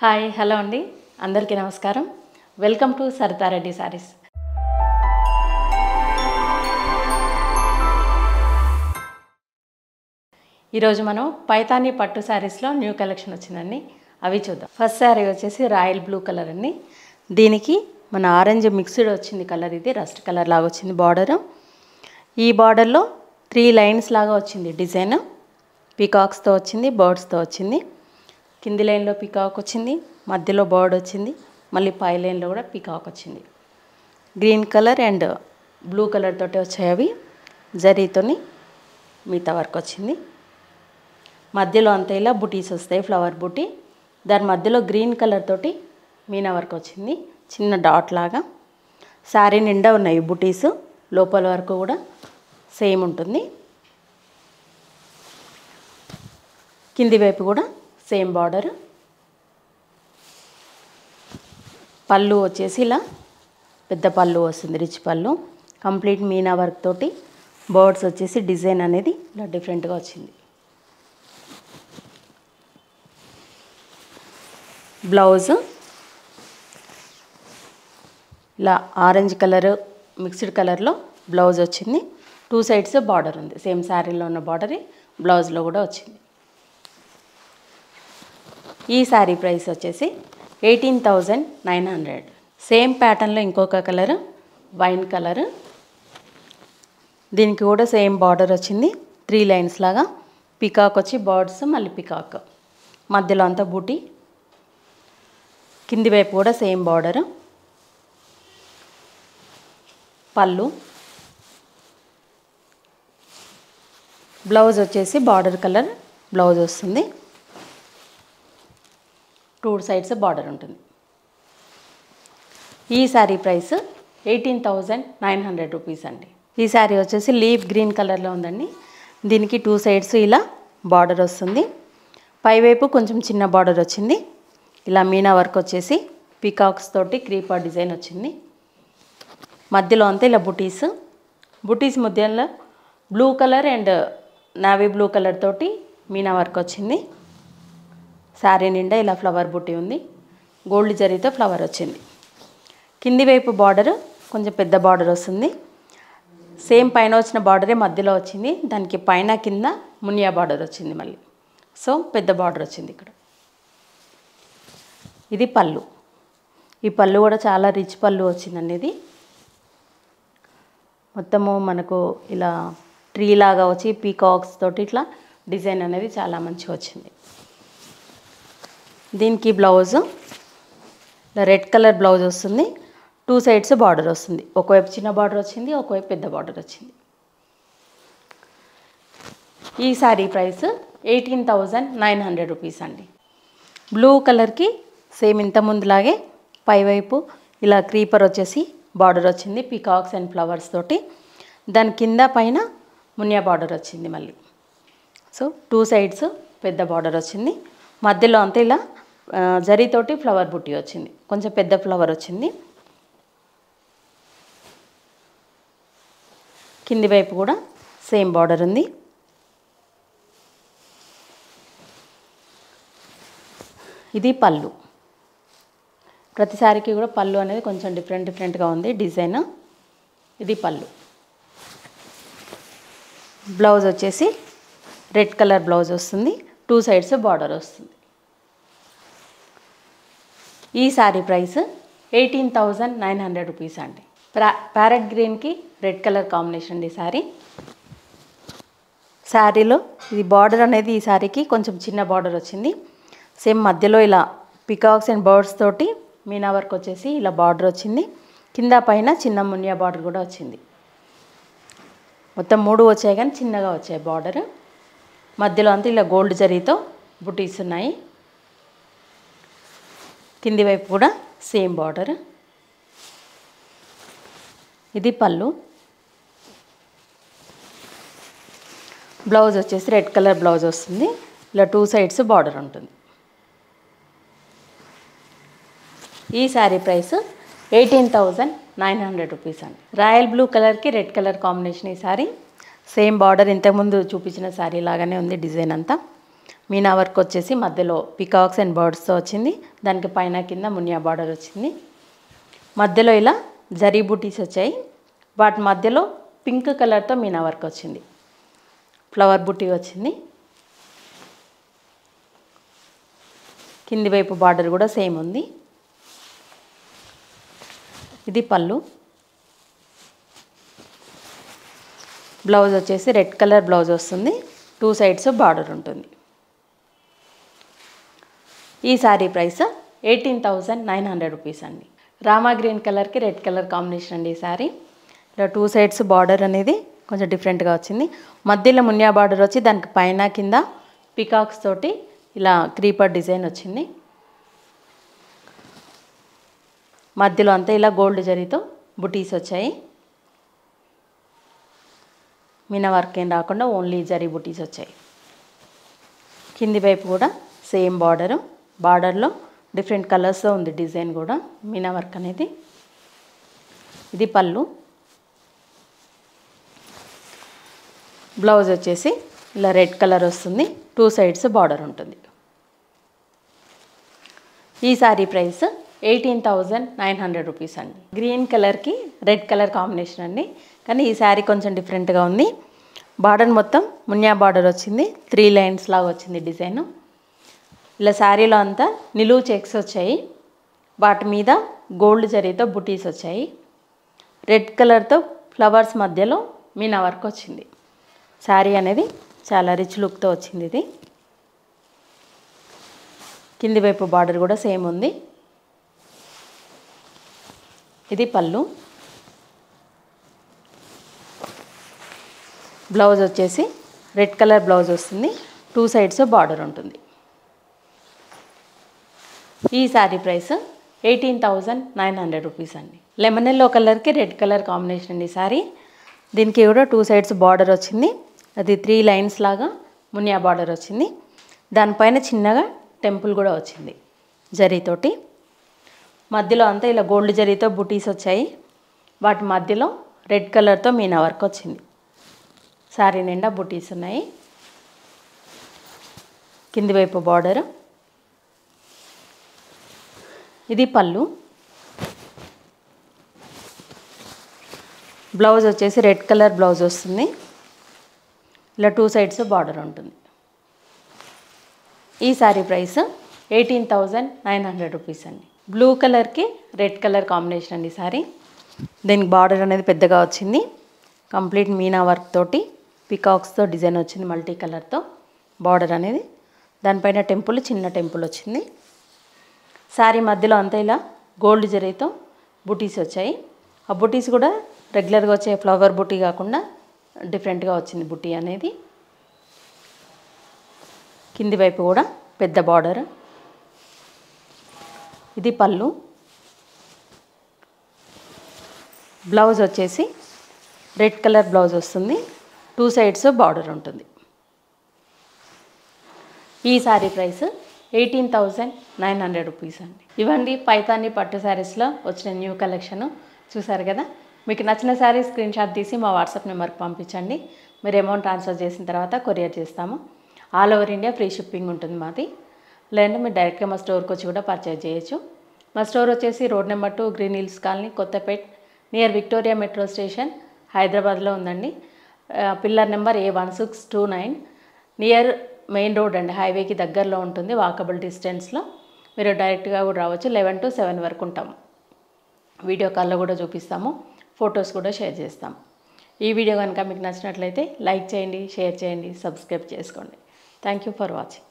Hi hello అండి అందరికీ నమస్కారం. Welcome to Saritha Reddy saris. ఈరోజు మనం పైతానీ పట్టు శారీస్లో న్యూ కలెక్షన్ వచ్చిందండి, అవి చూద్దాం. ఫస్ట్ శారీ వచ్చేసి రాయల్ బ్లూ కలర్ అండి. దీనికి మన ఆరెంజ్ మిక్స్డ్ వచ్చింది కలర్, ఇది రస్ట్ కలర్ లాగా వచ్చింది బార్డర్. ఈ బార్డర్లో 3 లైన్స్ లాగా వచ్చింది డిజైన్. పీకాక్స్తో వచ్చింది, బర్డ్స్తో వచ్చింది. కింది లైన్లో పీకాక్ వచ్చింది, మధ్యలో బర్డ్ వచ్చింది, మళ్ళీ పై లైన్లో కూడా పీకాక్ వచ్చింది. Green colour and blue colour తోటి వచ్చాయి అవి. జరీతోని మిగతా వర్క్ వచ్చింది. మధ్యలో అంతా ఇలా బుటీస్ వస్తాయి, ఫ్లవర్ బుటీ. దాని మధ్యలో గ్రీన్ కలర్ తోటి మీనా వర్క్ వచ్చింది, చిన్న డాట్ లాగా. శారీ నిండా ఉన్నాయి బుటీస్, లోపల వరకు కూడా సేమ్ ఉంటుంది. కింది వైపు కూడా సేమ్ బార్డర్. పళ్ళు వచ్చేసి ఇలా పెద్ద పళ్ళు వస్తుంది, రిచ్ పళ్ళు. కంప్లీట్ మీనా వర్క్ తోటి బర్డ్స్ వచ్చేసి డిజైన్ అనేది ఇలా డిఫరెంట్గా వచ్చింది. బ్లౌజ్ ఇలా ఆరెంజ్ కలర్ మిక్స్డ్ కలర్లో బ్లౌజ్ వచ్చింది. 2 సైడ్స్ బార్డర్ ఉంది, సేమ్ శారీలో ఉన్న బార్డరే బ్లౌజ్లో కూడా వచ్చింది. ఈ శారీ ప్రైస్ వచ్చేసి 18,900. సేమ్ ప్యాటర్న్లో ఇంకొక కలర్ వైన్ కలర్. దీనికి కూడా సేమ్ బార్డర్ వచ్చింది, 3 లైన్స్ లాగా. పికాక్ వచ్చి బర్డ్స్, మళ్ళీ పికాక్, మధ్యలో అంతా బూటీ. కింది వైపు కూడా సేమ్ బార్డర్. పళ్ళు, బ్లౌజ్ వచ్చేసి బార్డర్ కలర్ బ్లౌజ్ వస్తుంది. 2 సైడ్స్ బార్డర్ ఉంటుంది. ఈ శారీ ప్రైస్ 18,900 రూపీస్ అండి. ఈ శారీ వచ్చేసి లీఫ్ గ్రీన్ కలర్లో ఉందండి. దీనికి 2 సైడ్స్ ఇలా బార్డర్ వస్తుంది. పైవైపు కొంచెం చిన్న బార్డర్ వచ్చింది. ఇలా మీనా వర్క్ వచ్చేసి పీకాక్స్ తోటి క్రీపర్ డిజైన్ వచ్చింది. మధ్యలో అంతా ఇలా బుటీస్. బుటీస్ మధ్యలో blue colour and navy blue colour తోటి మీనా వర్క్ వచ్చింది. శారీ నిండా ఇలా ఫ్లవర్ బుట్టి ఉంది, గోల్డ్ జరీతో ఫ్లవర్ వచ్చింది. కింది వైపు బార్డర్ కొంచెం పెద్ద బార్డర్ వస్తుంది. సేమ్ పైన వచ్చిన బార్డరే మధ్యలో వచ్చింది. దానికి పైన కింద మునియా బార్డర్ వచ్చింది మళ్ళీ. సో పెద్ద బార్డర్ వచ్చింది ఇక్కడ. ఇది పళ్ళు. ఈ పళ్ళు కూడా చాలా రిచ్ పళ్ళు వచ్చిందండి. ఇది మొత్తము మనకు ఇలా ట్రీ లాగా వచ్చి పీకాక్స్ తోటి ఇట్లా డిజైన్ అనేది చాలా మంచిగా వచ్చింది. దీనికి బ్లౌజ్ రెడ్ కలర్ బ్లౌజ్ వస్తుంది. 2 సైడ్స్ బార్డర్ వస్తుంది. ఒకవైపు చిన్న బార్డర్ వచ్చింది, ఒకవైపు పెద్ద బార్డర్ వచ్చింది. ఈ శారీ ప్రైస్ 18,900 రూపీస్ అండి. బ్లూ కలర్కి సేమ్ ఇంత ముందులాగే పైవైపు ఇలా క్రీపర్ వచ్చేసి బార్డర్ వచ్చింది, పీకాక్స్ అండ్ ఫ్లవర్స్ తోటి. దాని కింద పైన మునియా బార్డర్ వచ్చింది మళ్ళీ. సో 2 సైడ్స్ పెద్ద బార్డర్ వచ్చింది. మధ్యలో అంతా ఇలా జరీతోటి ఫ్లవర్ బుట్టి వచ్చింది, కొంచెం పెద్ద ఫ్లవర్ వచ్చింది. కింది వైపు కూడా సేమ్ బార్డర్ ఉంది. ఇది పళ్ళు. ప్రతిసారికి కూడా పళ్ళు అనేది కొంచెం డిఫరెంట్గా ఉంది డిజైన్. ఇది పళ్ళు. బ్లౌజ్ వచ్చేసి రెడ్ కలర్ బ్లౌజ్ వస్తుంది, 2 సైడ్స్ బార్డర్ వస్తుంది. ఈ శారీ ప్రైస్ 18,900 రూపీస్ అండి. ప్యారెట్ గ్రీన్కి రెడ్ కలర్ కాంబినేషన్ ఈ శారీ. శారీలో ఇది బార్డర్ అనేది ఈ శారీకి కొంచెం చిన్న బార్డర్ వచ్చింది. సేమ్ మధ్యలో ఇలా పికాక్స్ అండ్ బర్డ్స్ తోటి మీనా వర్క్ వచ్చేసి ఇలా బార్డర్ వచ్చింది. కింద పైన చిన్న మునియా బార్డర్ కూడా వచ్చింది. మొత్తం 3 వచ్చాయి కానీ చిన్నగా వచ్చాయి బార్డర్. మధ్యలో అంతా ఇలా గోల్డ్ జరీతో బుటీస్ ఉన్నాయి. కింది వైపు కూడా సేమ్ బార్డర్. ఇది పళ్ళు. బ్లౌజ్ వచ్చేసి రెడ్ కలర్ బ్లౌజ్ వస్తుంది. ఇలా 2 సైడ్స్ బార్డర్ ఉంటుంది. ఈ శారీ ప్రైస్ 18,900 రూపీస్ అండి. రాయల్ బ్లూ కలర్కి రెడ్ కలర్ కాంబినేషన్ ఈ శారీ. సేమ్ బార్డర్ ఇంతకుముందు చూపించిన శారీ లాగానే ఉంది డిజైన్ అంతా. మీనా వర్క్ వచ్చేసి మధ్యలో పికాక్స్ అండ్ బర్డ్స్తో వచ్చింది. దానికి పైన కింద మునియా బార్డర్ వచ్చింది. మధ్యలో ఇలా జరీ బూటీస్ వచ్చాయి. వాటి మధ్యలో పింక్ కలర్తో మీనా వర్క్ వచ్చింది. ఫ్లవర్ బూటీ వచ్చింది. కింది వైపు బార్డర్ కూడా సేమ్ ఉంది. ఇది పళ్ళు. బ్లౌజ్ వచ్చేసి రెడ్ కలర్ బ్లౌజ్ వస్తుంది. 2 సైడ్స్ బార్డర్ ఉంటుంది. ఈ శారీ ప్రైస్ 18,900 రూపీస్ అండి. రామా గ్రీన్ కలర్కి రెడ్ కలర్ కాంబినేషన్ అండి ఈ శారీ. ఇలా 2 సైడ్స్ బార్డర్ అనేది కొంచెం డిఫరెంట్గా వచ్చింది. మధ్యలో మునియా బార్డర్ వచ్చి దానికి పైన కింద పికాక్స్ తోటి ఇలా క్రీపర్ డిజైన్ వచ్చింది. మధ్యలో అంతా ఇలా గోల్డ్ జరీతో బుటీస్ వచ్చాయి. మీనా వర్క్ ఏం రాకుండా ఓన్లీ జరీ బుటీస్ వచ్చాయి. కింది వైపు కూడా సేమ్ బార్డర్లో డిఫరెంట్ కలర్స్తో ఉంది డిజైన్ కూడా మీనా వర్క్ అనేది. ఇది పళ్ళు. బ్లౌజ్ వచ్చేసి ఇలా రెడ్ కలర్ వస్తుంది. 2 సైడ్స్ బార్డర్ ఉంటుంది. ఈ శారీ ప్రైస్ 18,900 రూపీస్ అండి. గ్రీన్ కలర్కి రెడ్ కలర్ కాంబినేషన్ అండి. కానీ ఈ శారీ కొంచెం డిఫరెంట్గా ఉంది. బార్డర్ మొత్తం మునియా బార్డర్ వచ్చింది. 3 లైన్స్ లాగా వచ్చింది డిజైన్. ఇలా శారీలో అంతా నిలువు చెక్స్ వచ్చాయి. వాటి మీద గోల్డ్ జరీతో బుటీస్ వచ్చాయి. రెడ్ కలర్తో ఫ్లవర్స్ మధ్యలో మీనా వర్క్ వచ్చింది. శారీ అనేది చాలా రిచ్ లుక్తో వచ్చింది. ఇది కింది వైపు బార్డర్ కూడా సేమ్ ఉంది. ఇది పళ్ళు. బ్లౌజ్ వచ్చేసి రెడ్ కలర్ బ్లౌజ్ వస్తుంది. 2 సైడ్స్ బార్డర్ ఉంటుంది. ఈ శారీ ప్రైస్ 18,900 రూపీస్ అండి. లెమన్ ఎల్లో కలర్కి రెడ్ కలర్ కాంబినేషన్ అండి శారీ. దీనికి కూడా 2 సైడ్స్ బార్డర్ వచ్చింది. అది 3 లైన్స్ లాగా మునియా బార్డర్ వచ్చింది. దానిపైన చిన్నగా టెంపుల్ కూడా వచ్చింది జరీతోటి. మధ్యలో అంతా ఇలా గోల్డ్ జరీతో బుటీస్ వచ్చాయి. వాటి మధ్యలో రెడ్ కలర్తో మీనా వర్క్ వచ్చింది. శారీ నిండా బుటీస్ ఉన్నాయి. కింది వైపు బార్డర్. ఇది పళ్ళు. బ్లౌజ్ వచ్చేసి రెడ్ కలర్ బ్లౌజ్ వస్తుంది. ఇలా 2 సైడ్స్ బార్డర్ ఉంటుంది. ఈ శారీ ప్రైస్ 18,900 రూపీస్ అండి. బ్లూ కలర్కి రెడ్ కలర్ కాంబినేషన్ అండి శారీ. దీనికి బార్డర్ అనేది పెద్దగా వచ్చింది. కంప్లీట్ మీనా వర్క్ తోటి పికాక్స్తో డిజైన్ వచ్చింది. మల్టీ కలర్తో బార్డర్ అనేది. దానిపైన టెంపుల్ చిన్న టెంపుల్ వచ్చింది. శారీ మధ్యలో అంతా ఇలా గోల్డ్ జరీతో బుటీస్ వచ్చాయి. ఆ బుటీస్ కూడా రెగ్యులర్గా వచ్చే ఫ్లవర్ బుటీ కాకుండా డిఫరెంట్గా వచ్చింది బుటీ అనేది. కింది వైపు కూడా పెద్ద బార్డర్. ఇది పళ్ళు. బ్లౌజ్ వచ్చేసి రెడ్ కలర్ బ్లౌజ్ వస్తుంది. 2 సైడ్స్ బార్డర్ ఉంటుంది. ఈ శారీ ప్రైస్ 18,900 రూపీస్ అండి. ఇవ్వండి పైతాని పట్టు శారీస్లో వచ్చిన న్యూ కలెక్షన్ చూసారు కదా. మీకు నచ్చిన శారీ స్క్రీన్ షాట్ తీసి మా వాట్సాప్ నెంబర్కి పంపించండి. మీరు అమౌంట్ ట్రాన్స్ఫర్ చేసిన తర్వాత కొరియర్ చేస్తాము. All over India free shipping ఉంటుంది మాది. లేదంటే మీరు డైరెక్ట్గా మా స్టోర్కి వచ్చి కూడా పర్చేజ్ చేయొచ్చు. మా స్టోర్ వచ్చేసి road number 2 green hills colony Kothapet near Victoria metro station హైదరాబాద్లో ఉందండి. Pillar number A1629 near main road అండి. హైవేకి దగ్గరలో ఉంటుంది. వాకబుల్ డిస్టెన్స్లో మీరు డైరెక్ట్గా కూడా రావచ్చు. 11 to 7 వరకు ఉంటాము. వీడియో కాల్లో కూడా చూపిస్తాము. ఫొటోస్ కూడా షేర్ చేస్తాము. ఈ వీడియో కనుక మీకు నచ్చినట్లయితే లైక్ చేయండి, షేర్ చేయండి, సబ్స్క్రైబ్ చేసుకోండి. Thank you for watching.